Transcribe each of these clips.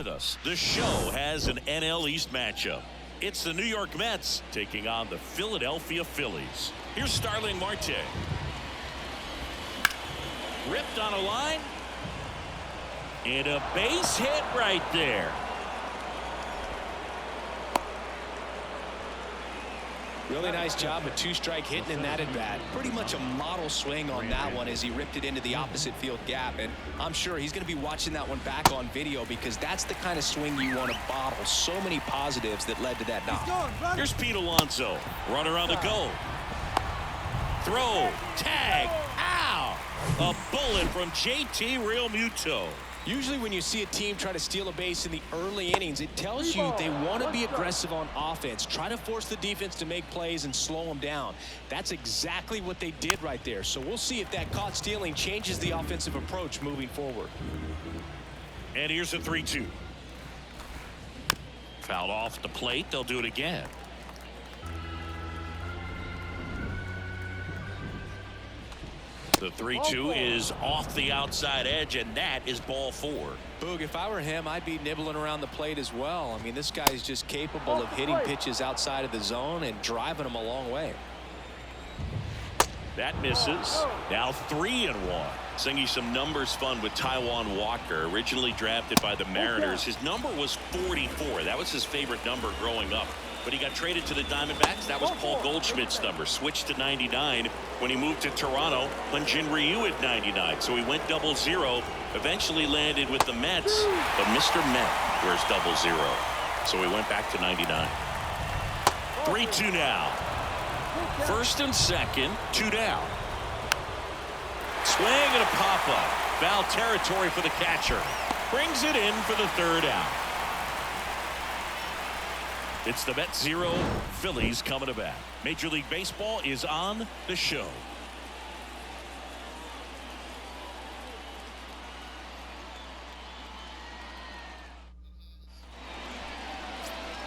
With us, the show has an NL East matchup. It's the New York Mets taking on the Philadelphia Phillies. Here's Starling Marte. Ripped on a line. And a base hit right there. Really nice job, a two-strike hitting in that at bat. Pretty much a model swing on that one as he ripped it into the opposite field gap. And I'm sure he's going to be watching that one back on video because that's the kind of swing you want to bottle. So many positives that led to that knock. Here's Pete Alonso. Runner on the go. Throw. Tag. Ow! A bullet from JT Realmuto. Usually when you see a team try to steal a base in the early innings, it tells you they want to be aggressive on offense. Try to force the defense to make plays and slow them down. That's exactly what they did right there. So we'll see if that caught stealing changes the offensive approach moving forward. And here's a 3-2. Fouled off the plate. They'll do it again. The 3-2 is off the outside edge, and that is ball 4. Boog, if I were him, I'd be nibbling around the plate as well. I mean, this guy's just capable of hitting pitches outside of the zone and driving them a long way. That misses. Now 3-1. Singing some numbers fun with Taijuan Walker, originally drafted by the Mariners. His number was 44. That was his favorite number growing up. But he got traded to the Diamondbacks. That was Paul Goldschmidt's number. Switched to 99 when he moved to Toronto. Hyun-Jin Ryu at 99. So he went 00. Eventually landed with the Mets. But Mr. Met wears 00. So he went back to 99. 3-2 now. First and second, 2 down. Swing and a pop-up. Foul territory for the catcher. Brings it in for the 3rd out. It's the Mets 0, Phillies coming to bat. Major League Baseball is on the show.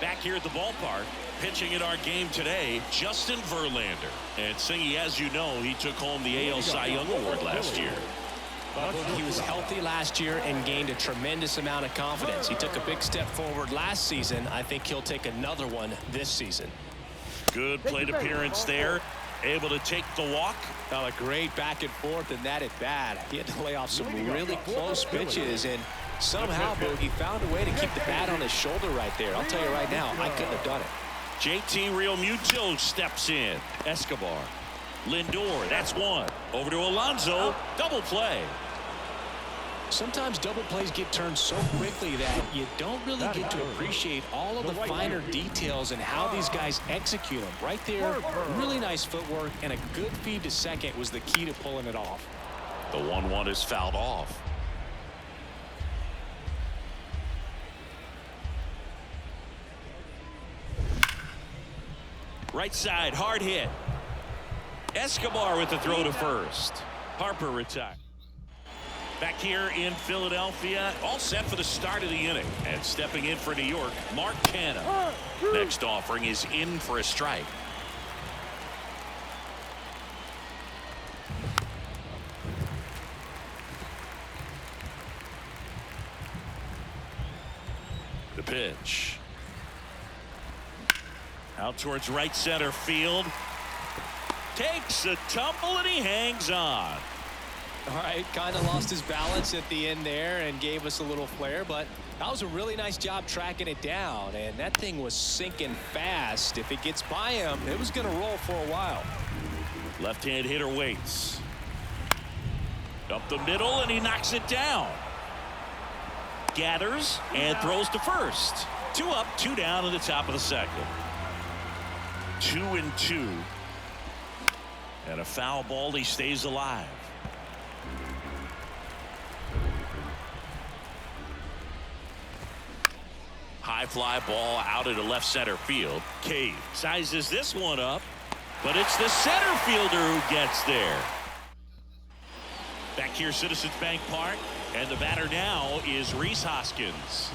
Back here at the ballpark, pitching in our game today, Justin Verlander. And Singy, as you know, he took home the AL Cy Young Award last year. He was healthy last year and gained a tremendous amount of confidence. He took a big step forward last season. I think he'll take another one this season. Good plate appearance there. Able to take the walk. A great back and forth in that at bat. He had to lay off some really close pitches, and somehow Bogey found a way to keep the bat on his shoulder right there. I'll tell you right now, I couldn't have done it. JT Realmuto steps in. Escobar. Lindor, that's one. Over to Alonso. Double play. Sometimes double plays get turned so quickly that you don't really get to appreciate all of the finer details and how these guys execute them. Right there, really nice footwork, and a good feed to second was the key to pulling it off. The 1-1 is fouled off. Right side, hard hit. Escobar with the throw to first. Harper retired. Back here in Philadelphia, all set for the start of the inning. And stepping in for New York, Mark Canha. Next offering is in for a strike. The pitch. Out towards right center field. Takes a tumble and he hangs on. All right, kind of lost his balance at the end there and gave us a little flare, but that was a really nice job tracking it down, and that thing was sinking fast. If it gets by him, it was going to roll for a while. Left-hand hitter waits. Up the middle, and he knocks it down. Gathers and throws to first. 2 up, 2 down in the top of the second. 2-2. And a foul ball. He stays alive. High fly ball out into left center field. Cave sizes this one up, but it's the center fielder who gets there. Back here, Citizens Bank Park, and the batter now is Rhys Hoskins.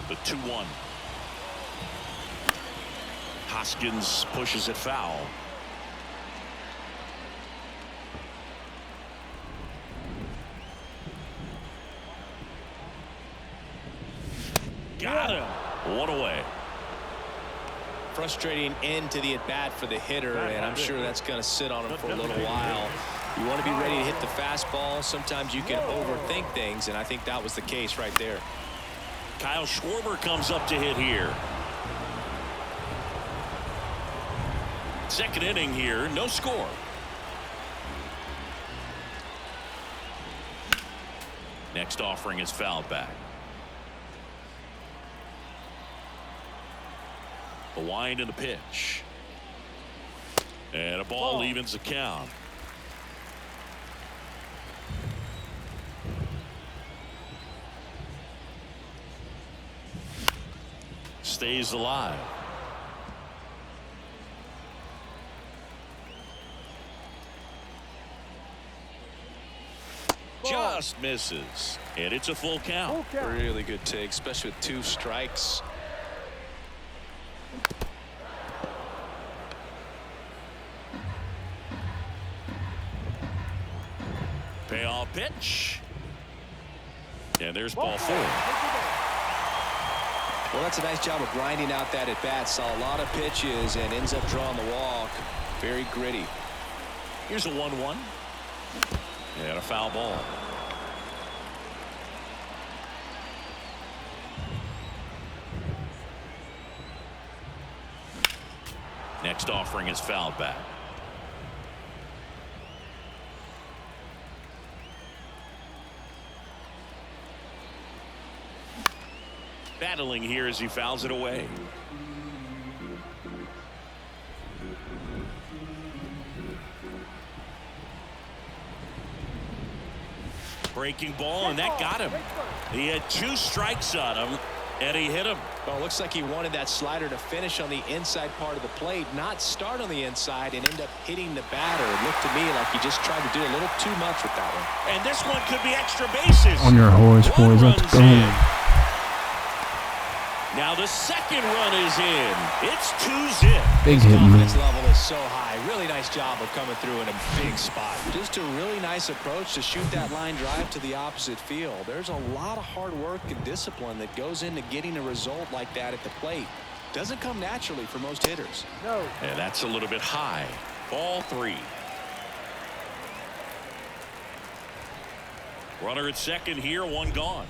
The 2-1. Hoskins pushes it foul. Got him. One away. Frustrating end to the at-bat for the hitter, and I'm sure that's going to sit on him for a little while. You want to be ready to hit the fastball. Sometimes you can overthink things, and I think that was the case right there. Kyle Schwarber comes up to hit here. Second inning here, no score. Next offering is fouled back. The wind and the pitch. And a ball evens the count. Stays alive. Just misses. And it's a full count. Really good take, especially with 2 strikes. Payoff pitch. And there's ball 4. Well, that's a nice job of grinding out that at bat. Saw a lot of pitches and ends up drawing the walk. Very gritty. Here's a 1-1. And a foul ball. Next offering is fouled back. Battling here as he fouls it away. Breaking ball, and that got him. He had 2 strikes on him, and he hit him. Well, it looks like he wanted that slider to finish on the inside part of the plate, not start on the inside and end up hitting the batter. It looked to me like he just tried to do a little too much with that one. And this one could be extra bases. On your horse, boys. Let's go. Now the second run is in. It's 2-zip. Big hit, man. Confidence level is so high. Really nice job of coming through in a big spot. Just a really nice approach to shoot that line drive to the opposite field. There's a lot of hard work and discipline that goes into getting a result like that at the plate. Doesn't come naturally for most hitters. And that's a little bit high. Ball 3. Runner at second here, 1 gone.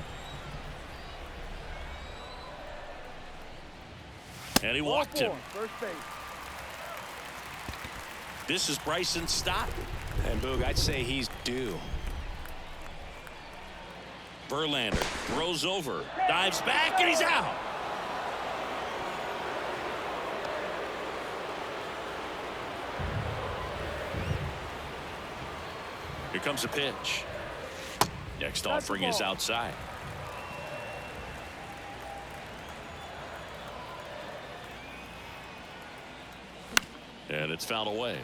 And he walked him. First base. This is Bryson Stott. And Boog, I'd say he's due. Verlander throws over, dives back, and he's out. Here comes a pitch. Next offering is outside. And it's fouled away.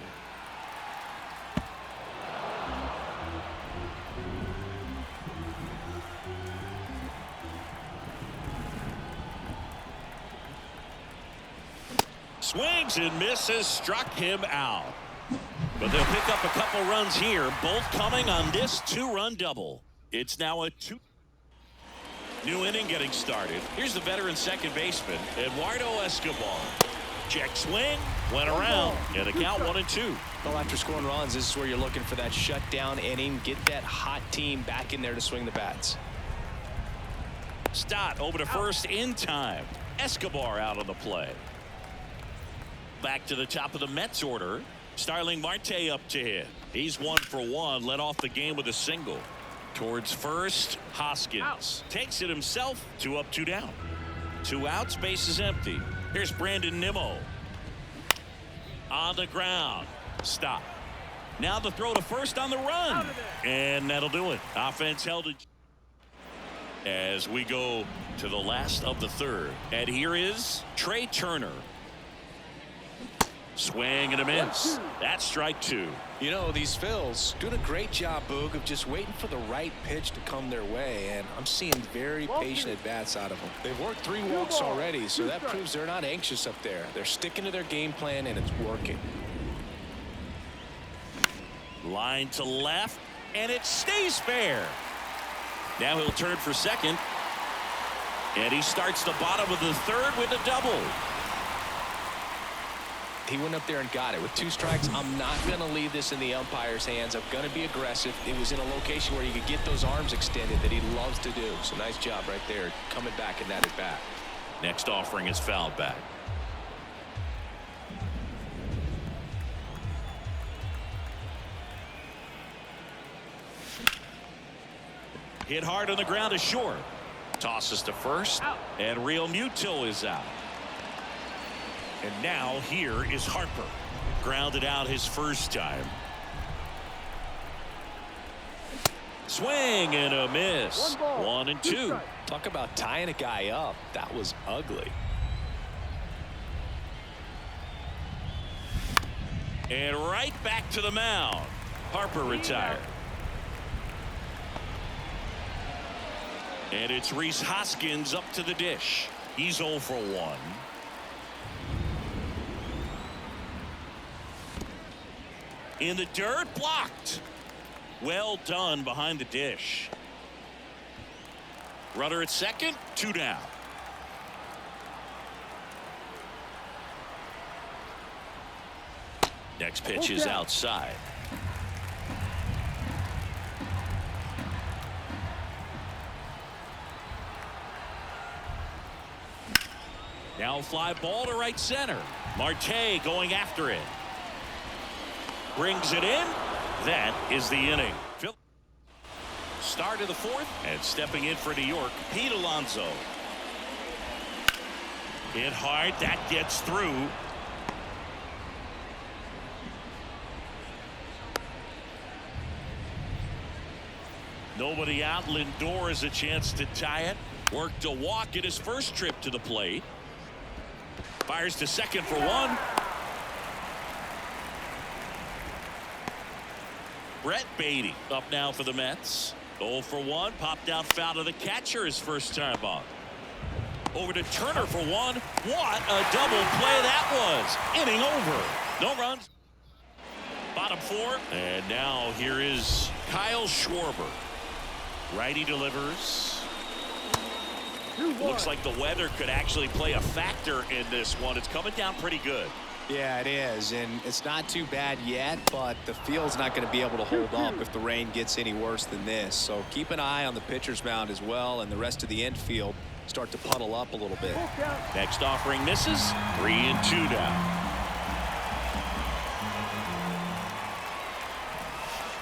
Swings and misses, struck him out. But they'll pick up a couple runs here, both coming on this 2-run double. It's now a 2. New inning getting started. Here's the veteran second baseman, Eduardo Escobar. Check swing, went around, and a count 1-2. Well, after scoring runs, this is where you're looking for that shutdown inning. Get that hot team back in there to swing the bats. Stott over to first in time. Escobar out of the play. Back to the top of the Mets order. Starling Marte up to hit. He's 1 for 1. Led off the game with a single. Towards first, Hoskins takes it himself. 2 up, 2 down. 2 outs, base is empty. Here's Brandon Nimmo. On the ground. Stop. Now the throw to first on the run. And that'll do it. Offense held it. As we go to the last of the 3rd. And here is Trey Turner. Swing and a miss. That's strike 2. You know, these Phils doing a great job, Boog, of just waiting for the right pitch to come their way, and I'm seeing very patient at-bats out of them. They've worked 3 walks already, so that proves they're not anxious up there. They're sticking to their game plan, and it's working. Line to left, and it stays fair. Now he'll turn for second. And he starts the bottom of the third with a double. He went up there and got it. With 2 strikes, I'm not going to leave this in the umpire's hands. I'm going to be aggressive. It was in a location where you could get those arms extended that he loves to do. So nice job right there, coming back in that at bat. Next offering is fouled back. Hit hard on the ground to short. Tosses to first. And Real Muto is out. And now here is Harper. Grounded out his first time. Swing and a miss. 1 and 2. Talk about tying a guy up. That was ugly. And right back to the mound. Harper retired. And it's Rhys Hoskins up to the dish. He's 0 for 1. In the dirt, blocked. Well done behind the dish. Runner at second, 2 down. Next pitch is outside. Now fly ball to right center. Marte going after it. Brings it in. That is the inning. Start of the 4th, and stepping in for New York, Pete Alonso. Hit hard. That gets through. Nobody out. Lindor has a chance to tie it. Worked a walk in his first trip to the plate. Fires to second for 1. Brett Beatty up now for the Mets. 0 for 1. Popped out foul to the catcher his first time up. Over to Turner for 1. What a double play that was. Inning over. No runs. Bottom 4. And now here is Kyle Schwarber. Righty delivers. Looks like the weather could actually play a factor in this one. It's coming down pretty good. Yeah, it is, and it's not too bad yet, but the field's not going to be able to hold up if the rain gets any worse than this. So keep an eye on the pitcher's mound as well, and the rest of the infield start to puddle up a little bit. Next offering misses. 3 and 2 now.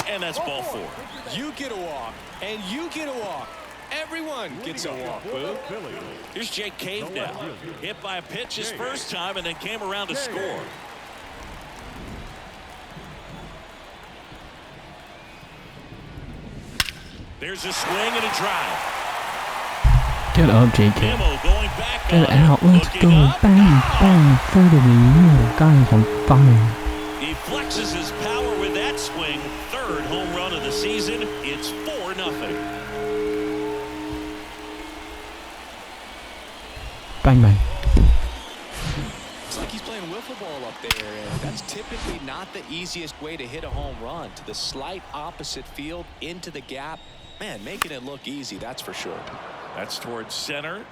And that's ball 4. You get a walk, and you get a walk. Everyone gets a walk, Boo. Here's Jake Cave now. Hit by a pitch his first time and then came around to score. There's a swing and a drive. Get up, JK. Nimmo going back Get on out. it. Let's Looking go. up. Bang, bang. 30 million guys on fire. He flexes his power with that swing. 3rd home run of the season. It's 4-0. Bang, bang. It's like he's playing wiffle ball up there, and that's typically not the easiest way to hit a home run. To the slight opposite field, into the gap. Man, making it look easy, that's for sure. That's towards center.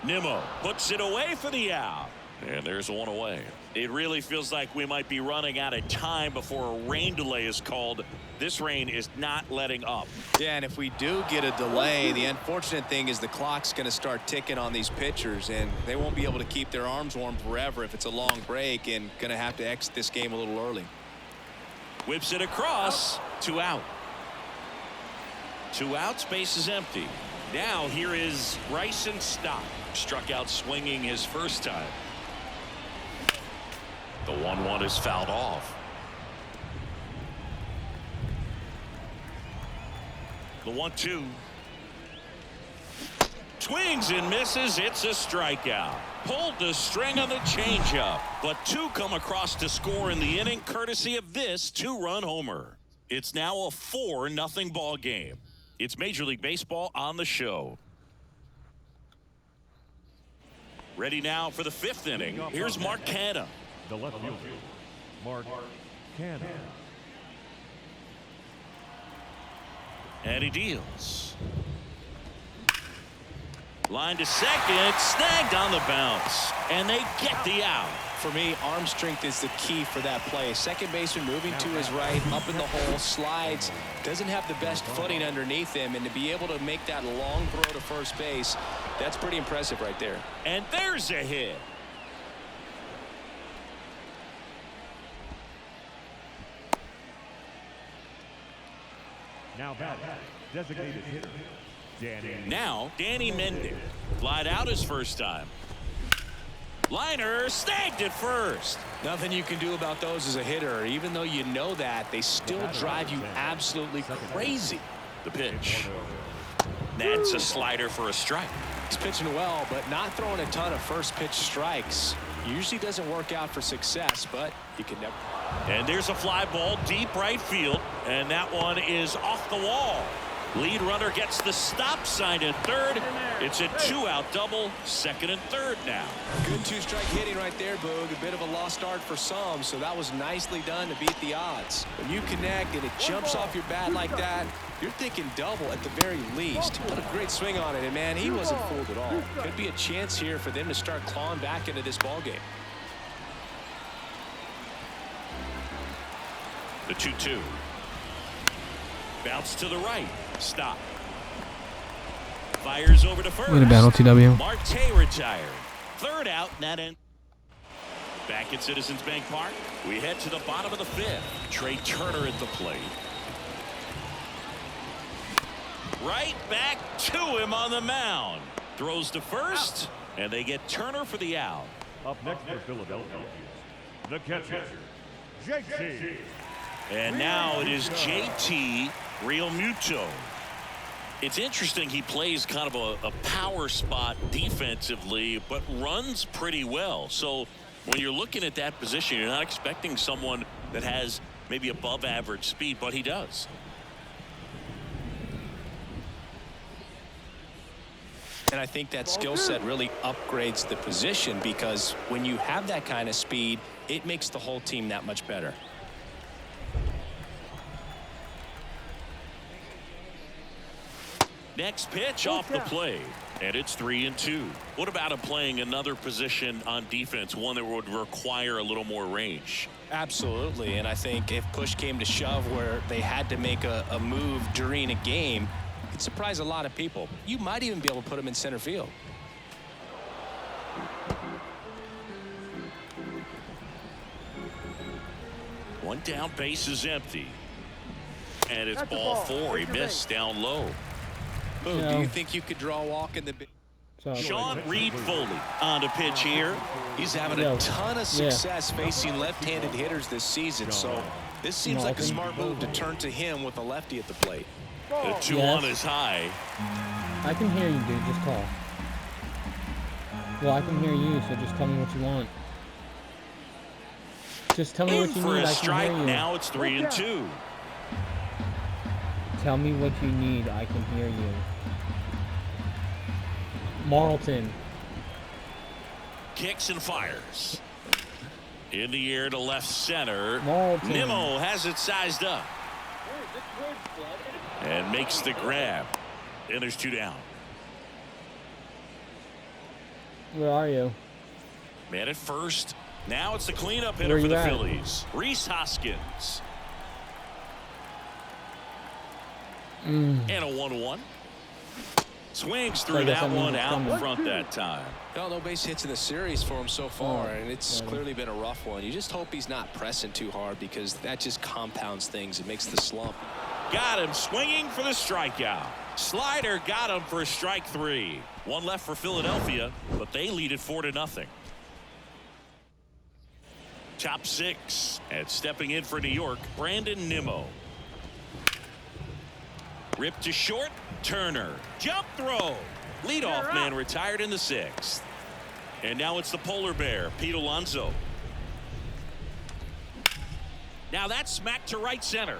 Nimmo puts it away for the out. And there's 1 away. It really feels like we might be running out of time before a rain delay is called. This rain is not letting up. Yeah, and if we do get a delay, the unfortunate thing is the clock's going to start ticking on these pitchers, and they won't be able to keep their arms warm forever if it's a long break, and going to have to exit this game a little early. Whips it across. 2 out. 2 out. Space is empty. Now here is Bryson Stott. Struck out swinging his first time. The 1-1 is fouled off. The 1-2. Swings and misses. It's a strikeout. Pulled the string on the changeup. But 2 come across to score in the inning courtesy of this 2-run homer. It's now a 4-0 ball game. It's Major League Baseball on the show. Ready now for the 5th inning. Here's Mark Canha. The left fielder, Mark Canha. And he deals. Line to second, snagged on the bounce, and they get the out. For me, arm strength is the key for that play. Second baseman moving to his right, up in the hole, slides, doesn't have the best footing underneath him, and to be able to make that long throw to first base, that's pretty impressive right there. And there's a hit. Now batting, designated hitter, Now, Danny Mendick. Flied out his first time. Liner snagged at first. Nothing you can do about those as a hitter. Even though you know that, they still drive you absolutely crazy. The pitch. That's a slider for a strike. He's pitching well, but not throwing a ton of first pitch strikes. Usually doesn't work out for success, but you can never. And there's a fly ball deep right field, and that one is off the wall. Lead runner gets the stop sign at third. It's a 2-out double, second and third now. Good two-strike hitting right there, Boog. A bit of a lost art for some, so that was nicely done to beat the odds. When you connect and it jumps off your bat like that, you're thinking double at the very least. Put a great swing on it, and man, he wasn't fooled at all. Could be a chance here for them to start clawing back into this ballgame. The 2-2. Bounce to the right. Stop. Fires over to first. Way to battle, TW. Marte retired. Third out, and that end. Back at Citizens Bank Park, we head to the bottom of the fifth. Trey Turner at the plate. Right back to him on the mound. Throws to first, and they get Turner for the out. Up next for Philadelphia, the catcher, JT. And now it is JT Realmuto. It's interesting, he plays kind of a power spot defensively, but runs pretty well. So when you're looking at that position, you're not expecting someone that has maybe above average speed, but he does. And I think that skill set really upgrades the position, because when you have that kind of speed, it makes the whole team that much better. Next pitch off the plate, and it's 3-2. What about him playing another position on defense, one that would require a little more range? Absolutely, and I think if push came to shove where they had to make a move during a game, it'd surprise a lot of people. You might even be able to put him in center field. One down, base is empty. And it's ball four. He missed down low. Boom, do you think you could draw a walk in the big? Sean Reed Foley on to pitch here. He's having a ton of success facing left-handed hitters this season, so this seems like a smart move to turn to him with a lefty at the plate. The 2-1 is high. I can hear you, dude. Just call. Well, I can hear you, so just tell me what you want. Just tell me what you for need. a I strike. can hear you. Now it's 3-2. Tell me what you need. I can hear you. Marlton. Kicks and fires. In the air to left center. Marlton. Nimmo has it sized up. And makes the grab. And there's 2 down. Where are you? Man at first. Now it's the cleanup hitter for the Phillies. Rhys Hoskins. And a 1-1. Swings through that one out in front that time. Well, no base hits in the series for him so far, and it's clearly been a rough one. You just hope he's not pressing too hard, because that just compounds things. It makes the slump. Got him swinging for the strikeout. Slider got him for strike 3. One left for Philadelphia, but they lead it 4-0. Top 6, and stepping in for New York, Brandon Nimmo. Ripped to short. Turner. Jump throw. Leadoff man retired in the 6th. And now it's the polar bear, Pete Alonso. Now that's smacked to right center.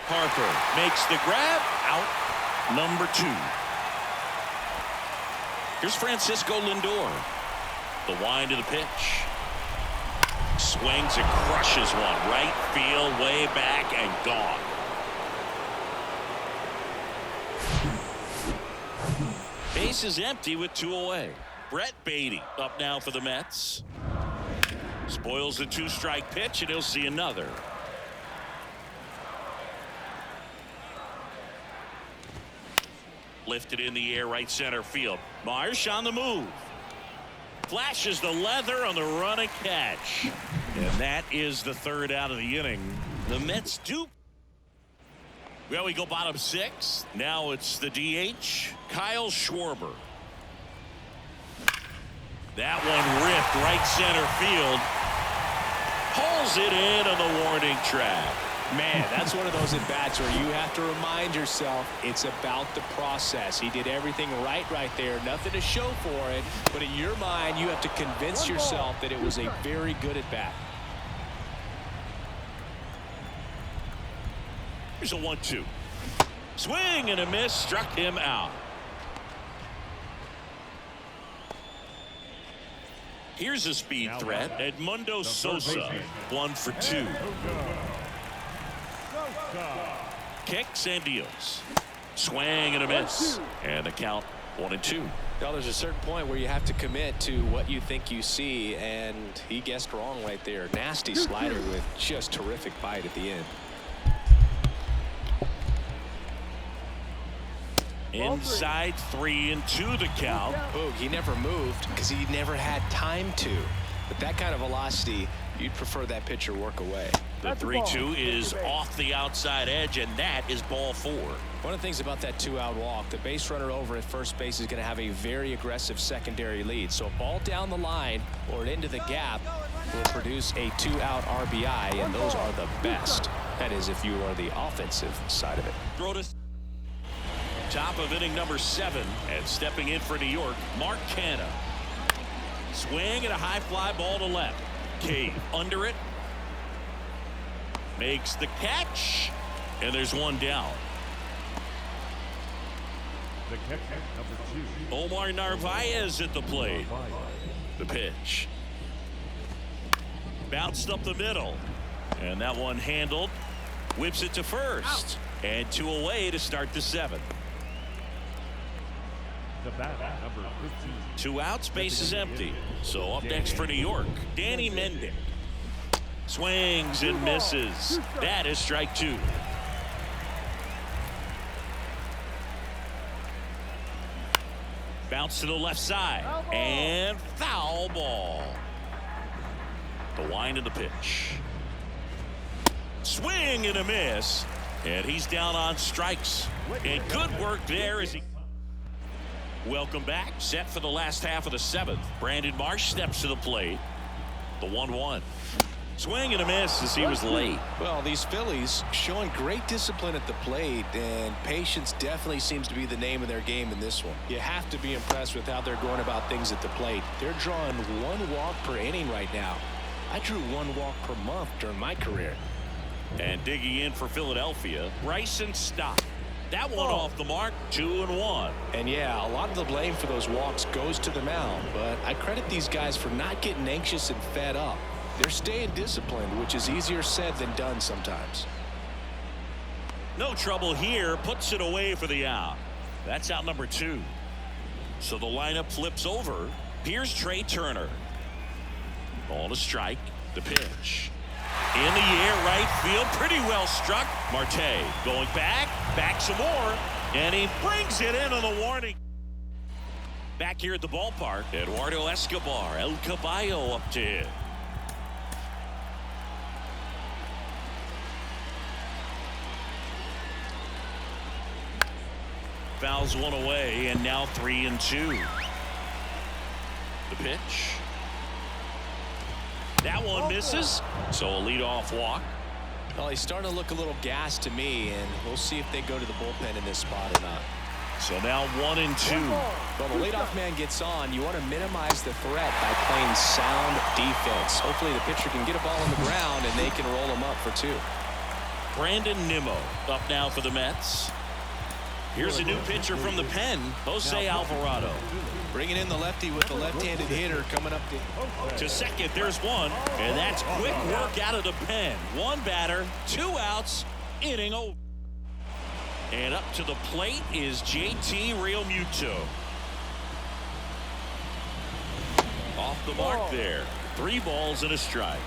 Harper makes the grab. Out number 2. Here's Francisco Lindor. The wind of the pitch. Swings and crushes one. Right field, way back, and gone. Base is empty with 2 away. Brett Beatty up now for the Mets. Spoils the 2-strike pitch, and he'll see another. Lifted in the air, right center field. Marsh on the move. Flashes the leather on the run and catch. And that is the 3rd out of the inning. The Mets do. Well, we go bottom 6. Now it's the DH, Kyle Schwarber. That one ripped right center field. Pulls it in on the warning track. Man, that's one of those at-bats where you have to remind yourself it's about the process. He did everything right there. Nothing to show for it. But in your mind, you have to convince yourself that it was a very good at-bat. Here's a 1-2. Swing and a miss. Struck him out. Here's a speed threat. Edmundo Sosa. 1 for 2. Kicks and deals. Swing and a miss. And the count 1-2. Now, there's a certain point where you have to commit to what you think you see, and he guessed wrong right there. Nasty slider with just terrific bite at the end. Inside 3-2 the count. Boog, he never moved because he never had time to. But that kind of velocity, you'd prefer that pitcher work away. The 3-2 is off the outside edge, and that is ball 4. One of the things about that 2-out walk, the base runner over at first base is going to have a very aggressive secondary lead. So a ball down the line or into the gap will produce a 2-out RBI, and those are the best. That is, if you are the offensive side of it. Throw to top of inning number 7, and stepping in for New York, Mark Canha. Swing and a high fly ball to left. Cave under it. Makes the catch, and there's one down. The catcher, number 2. Omar Narvaez at the plate. The pitch. Bounced up the middle, and that one handled. Whips it to first, and 2 away to start the 7th. The batter, number 15. 2 outs, base is empty. So up next for New York, Danny Mendick. Swings and misses. That is strike 2. Bounce to the left side, and foul ball. The wind of the pitch. Swing and a miss, and he's down on strikes. And good work there as he. Welcome back. Set for the last half of the 7th. Brandon Marsh steps to the plate. The 1-1. Swing and a miss as he was late. Well, these Phillies showing great discipline at the plate, and patience definitely seems to be the name of their game in this one. You have to be impressed with how they're going about things at the plate. They're drawing 1 walk per inning right now. I drew 1 walk per month during my career. And digging in for Philadelphia, Bryson Stott. That one off the mark, 2-1. And yeah, a lot of the blame for those walks goes to the mound, but I credit these guys for not getting anxious and fed up. They're staying disciplined, which is easier said than done sometimes. No trouble here, puts it away for the out. That's out number 2. So the lineup flips over. Here's Trey Turner. Ball to strike. The pitch. In the air, right field, pretty well struck. Marte going back some more, and he brings it in on the warning. Back here at the ballpark, Eduardo Escobar, El Caballo up to hit. Fouls one away, and now 3-2. The pitch. That one misses, so a leadoff walk. Well, he's starting to look a little gassed to me, and we'll see if they go to the bullpen in this spot or not. So now 1-2. Well, the leadoff man gets on. You want to minimize the threat by playing sound defense. Hopefully the pitcher can get a ball on the ground, and they can roll him up for 2. Brandon Nimmo up now for the Mets. Here's a new pitcher from the pen, Jose Alvarado. Bringing in the lefty with the left-handed hitter coming up to second. There's one, and that's quick work out of the pen. 1 batter, 2 outs, inning over. And up to the plate is JT Realmuto. Off the mark there. 3 balls and a strike.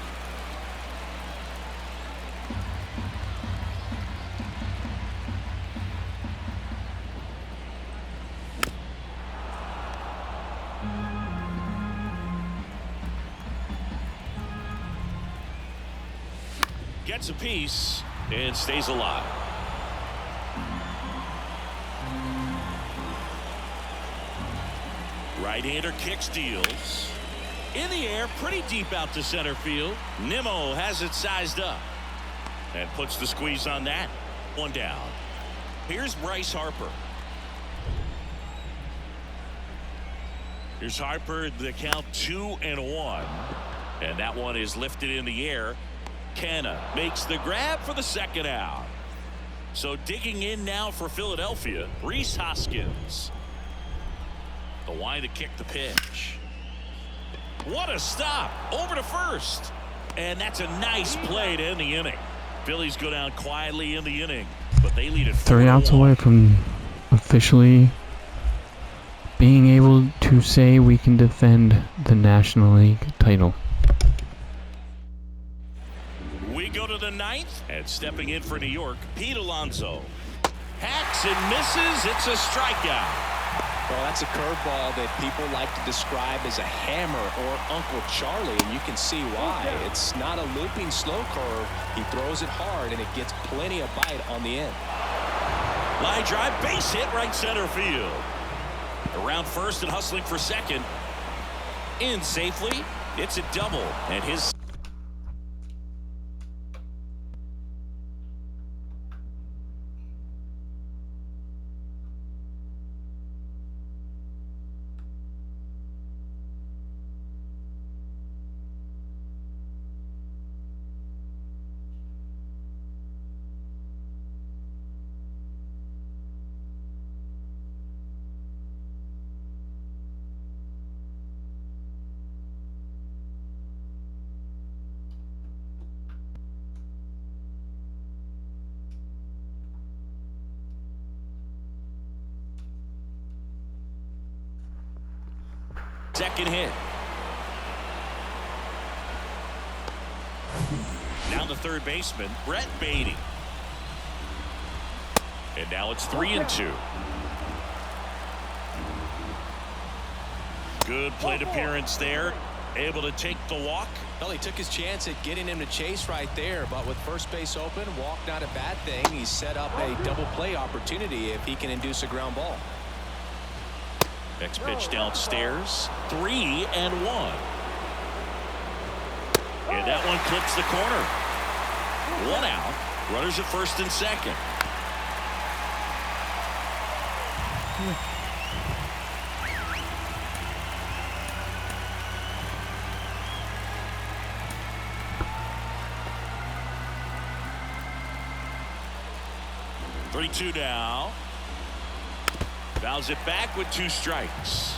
Gets a piece and stays alive. Right-hander kick steals. In the air, pretty deep out to center field. Nimmo has it sized up and puts the squeeze on that. 1 down. Here's Bryce Harper. Here's Harper. The count 2-1. And that one is lifted in the air. Canna makes the grab for the 2nd out. So digging in now for Philadelphia, Rhys Hoskins. The line to kick the pitch. What a stop. Over to first. And that's a nice play to end the inning. Phillies go down quietly in the inning, but they lead it 3 outs away from officially being able to say we can defend the National League title. We go to the 9th, and stepping in for New York, Pete Alonso. Hacks and misses. It's a strikeout. Well, that's a curveball that people like to describe as a hammer or Uncle Charlie, and you can see why. It's not a looping slow curve. He throws it hard, and it gets plenty of bite on the end. Line drive, base hit, right center field. Around first and hustling for second. In safely. It's a double, and his... Second hit. Now the third baseman, Brett Beatty. And now it's 3-2. Good plate appearance there. Able to take the walk. Well, he took his chance at getting him to chase right there, but with first base open, walk not a bad thing. He set up a double play opportunity if he can induce a ground ball. Next pitch downstairs. 3-1. And that one clips the corner. 1 out. Runners at first and second. Three-two now. Fouls it back with 2 strikes.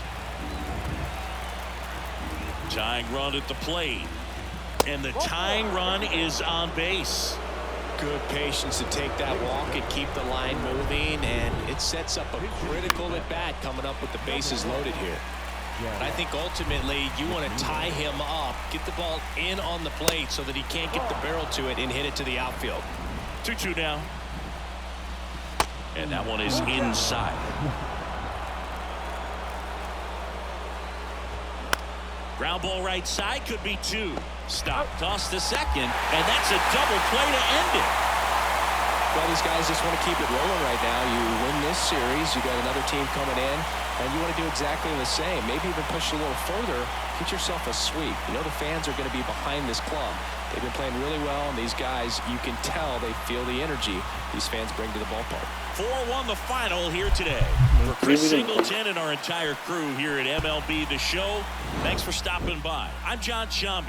Tying run at the plate. And the tying run is on base. Good patience to take that walk and keep the line moving, and it sets up a critical at bat coming up with the bases loaded here. And I think ultimately you want to tie him up, get the ball in on the plate so that he can't get the barrel to it and hit it to the outfield. 2-2 now. And that one is inside. Ground ball right side, could be 2. Stop, toss to second, and that's a double play to end it. Well, these guys just want to keep it rolling right now. You win this series, you got another team coming in, and you want to do exactly the same. Maybe even push a little further, get yourself a sweep. You know the fans are going to be behind this club. They've been playing really well, and these guys, you can tell they feel the energy these fans bring to the ballpark. 4-1 the final here today. For Chris Singleton and our entire crew here at MLB The Show, thanks for stopping by. I'm John Shambi.